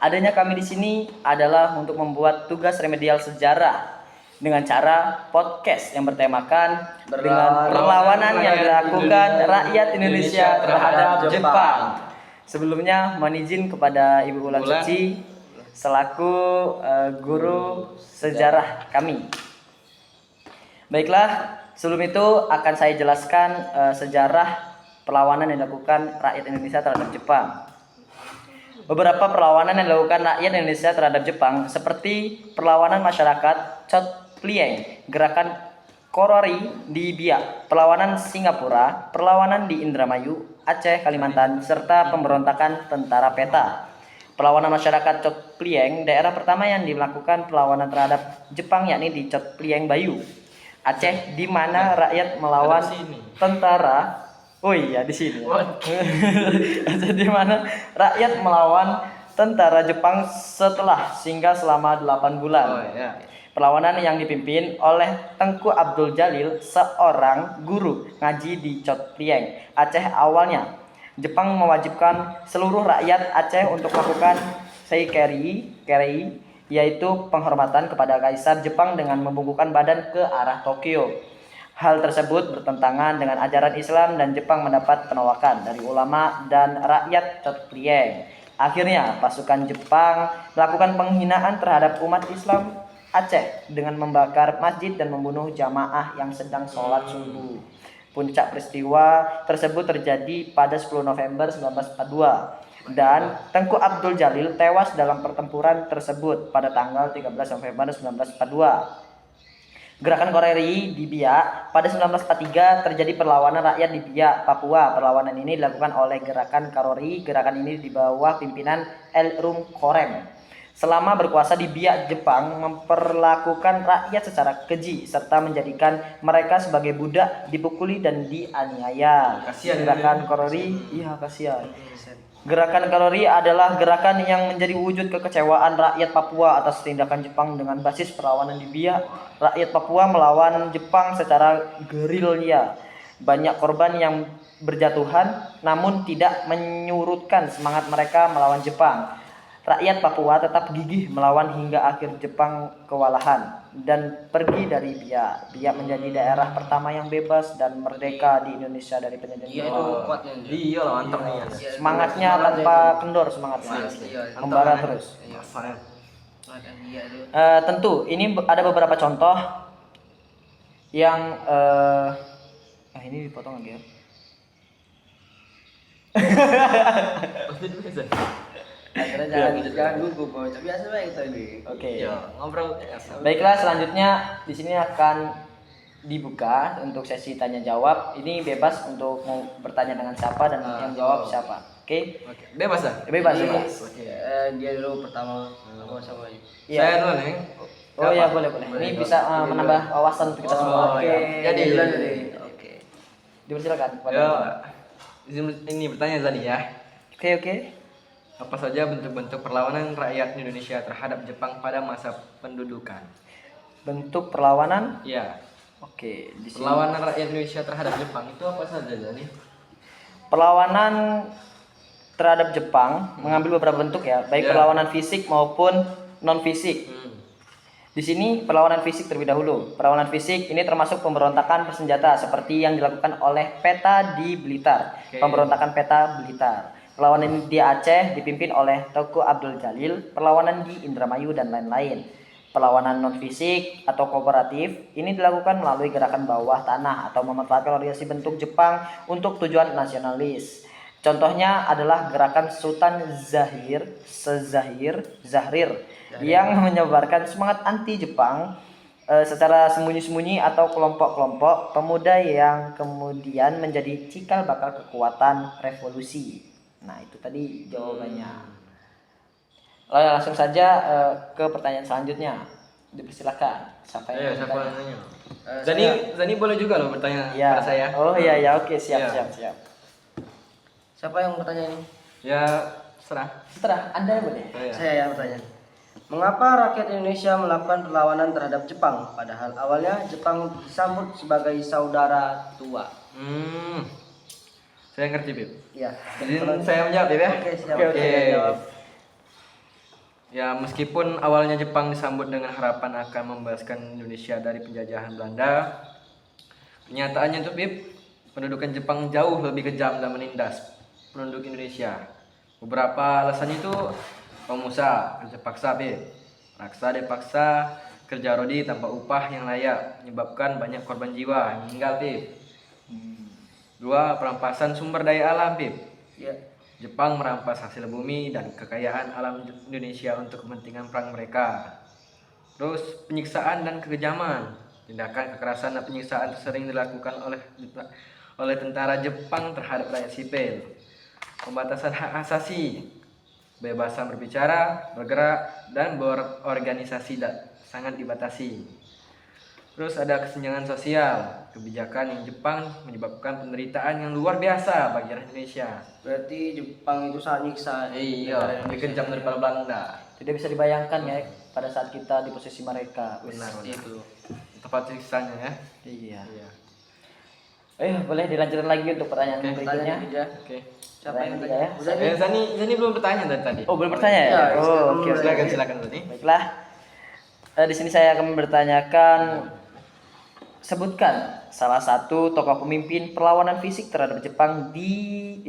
Adanya kami di sini adalah untuk membuat tugas remedial sejarah dengan cara podcast yang bertemakan dengan perlawanan yang dilakukan rakyat Indonesia terhadap Jepang. Sebelumnya mohon izin kepada Ibu Ulan Suci selaku guru sejarah kami. Baiklah, sebelum itu akan saya jelaskan sejarah perlawanan yang dilakukan rakyat Indonesia terhadap Jepang. Beberapa perlawanan yang dilakukan rakyat Indonesia terhadap Jepang seperti perlawanan masyarakat Chotplieng, gerakan Korori di Biak, perlawanan Singapura, perlawanan di Indramayu, Aceh, Kalimantan, serta pemberontakan tentara peta. Perlawanan masyarakat Chotplieng, daerah pertama yang dilakukan perlawanan terhadap Jepang yakni di Chotplieng Bayu, Aceh, di mana rakyat melawan tentara. Oh iya di sini. Di mana rakyat melawan tentara Jepang setelah singgah selama 8 bulan. Perlawanan yang dipimpin oleh Tengku Abdul Jalil, seorang guru ngaji di Chotplieng, Aceh. Awalnya Jepang mewajibkan seluruh rakyat Aceh untuk melakukan seikeri, yaitu penghormatan kepada Kaisar Jepang dengan membungkukkan badan ke arah Tokyo. Hal tersebut bertentangan dengan ajaran Islam dan Jepang mendapat penolakan dari ulama dan rakyat Chotplieng. Akhirnya pasukan Jepang melakukan penghinaan terhadap umat Islam Aceh dengan membakar masjid dan membunuh jamaah yang sedang sholat subuh. Puncak peristiwa tersebut terjadi pada 10 November 1942. Dan Tengku Abdul Jalil tewas dalam pertempuran tersebut pada tanggal 13 November 1942. Gerakan Korori di Biak, pada 1943 terjadi perlawanan rakyat di Biak, Papua. Perlawanan ini dilakukan oleh gerakan Korori. Gerakan ini di bawah pimpinan El Rum Korem. Selama berkuasa di Biak, Jepang memperlakukan rakyat secara keji serta menjadikan mereka sebagai budak, dipukuli dan dianiaya. Gerakan Korori, kasihan. Gerakan Korori adalah gerakan yang menjadi wujud kekecewaan rakyat Papua atas tindakan Jepang dengan basis perlawanan di Biak. Rakyat Papua melawan Jepang secara gerilya. Banyak korban yang berjatuhan namun tidak menyurutkan semangat mereka melawan Jepang. Rakyat Papua tetap gigih melawan hingga akhir Jepang kewalahan dan pergi dari Biak. Biak menjadi daerah pertama yang bebas dan merdeka di Indonesia dari penjajahan Jepang. Iya lah, mantap nih. Semangatnya tanpa kendor, semangatnya membara terus. Tentu ini ada beberapa contoh yang ini dipotong lagi ya. Akhirnya jangan gugup, biasa baik tadi. Oke. Ngobrol. Baiklah, selanjutnya di sini akan dibuka untuk sesi tanya jawab. Ini bebas untuk mau bertanya dengan siapa dan yang jawab siapa. Oke? Bebas lah. Bebas. Dia dulu pertama sama ini. Saya dulu nih. Oh iya, boleh. Ini bisa menambah wawasan untuk kita semua. Oke. Jadi. Oke. Dipersilakan. Ini bertanya tadi ya. Oke. Apa saja bentuk-bentuk perlawanan rakyat Indonesia terhadap Jepang pada masa pendudukan? Bentuk perlawanan? Iya. Oke, di sini. Perlawanan rakyat Indonesia terhadap Jepang itu apa saja Jani? Perlawanan terhadap Jepang mengambil beberapa bentuk ya, baik perlawanan fisik maupun non fisik. Di sini perlawanan fisik terlebih dahulu. Perlawanan fisik ini termasuk pemberontakan bersenjata seperti yang dilakukan oleh PETA di Blitar. Pemberontakan PETA Blitar. Perlawanan di Aceh dipimpin oleh Tengku Abdul Jalil, perlawanan di Indramayu dan lain-lain. Perlawanan non fisik atau kooperatif ini dilakukan melalui gerakan bawah tanah atau memanfaatkan organisasi bentuk Jepang untuk tujuan nasionalis. Contohnya adalah gerakan Sultan Zahrir yang menyebarkan semangat anti Jepang secara sembunyi-sembunyi atau kelompok-kelompok pemuda yang kemudian menjadi cikal bakal kekuatan revolusi. Nah, itu tadi jawabannya. Langsung saja ke pertanyaan selanjutnya. Dipersilakan. Siapa yang nanya? Zani boleh juga loh bertanya pada saya. Oh iya, oke, siap. Siapa yang bertanya ini? Ya, Terserah, Anda boleh. Saya yang bertanya. Mengapa rakyat Indonesia melakukan perlawanan terhadap Jepang? Padahal awalnya Jepang disambut sebagai saudara tua. Saya ngerti, Bib. Iya. Jadi saya menjawab, Bib ya. Oke, siap. Oke. Ya, meskipun awalnya Jepang disambut dengan harapan akan membebaskan Indonesia dari penjajahan Belanda, kenyataannya tuh Bib, pendudukan Jepang jauh lebih kejam dan menindas penduduk Indonesia. Beberapa alasannya itu pengusaha kerja paksa Bib, paksa dipaksa, kerja rodi tanpa upah yang layak, menyebabkan banyak korban jiwa yang meninggal Bib. Dua, perampasan sumber daya alam Bib. Ya. Jepang merampas hasil bumi dan kekayaan alam Indonesia untuk kepentingan perang mereka. Terus penyiksaan dan kekejaman. Tindakan kekerasan dan penyiksaan sering dilakukan oleh tentara Jepang terhadap rakyat sipil. Pembatasan hak asasi, kebebasan berbicara, bergerak, dan berorganisasi sangat dibatasi. Terus ada kesenjangan sosial. Kebijakan yang Jepang menyebabkan penderitaan yang luar biasa bagi rakyat Indonesia. Berarti Jepang itu sangat nyiksa. Iya, lebih kejam daripada Belanda. Tidak bisa dibayangkan ya pada saat kita di posisi mereka. Benar, Itu. tempat siksanya ya. Iya. Iya. Boleh dilanjutkan lagi untuk pertanyaan Oke, berikutnya. Oke. Siapa yang Pertanyaan tanya? ketiga ya. Zani belum bertanya dari tadi. Oh, belum bertanya ya? Ya, Oh, oke. Silakan Zani. Baiklah. Di sini saya akan bertanyakan, sebutkan salah satu tokoh pemimpin perlawanan fisik terhadap Jepang di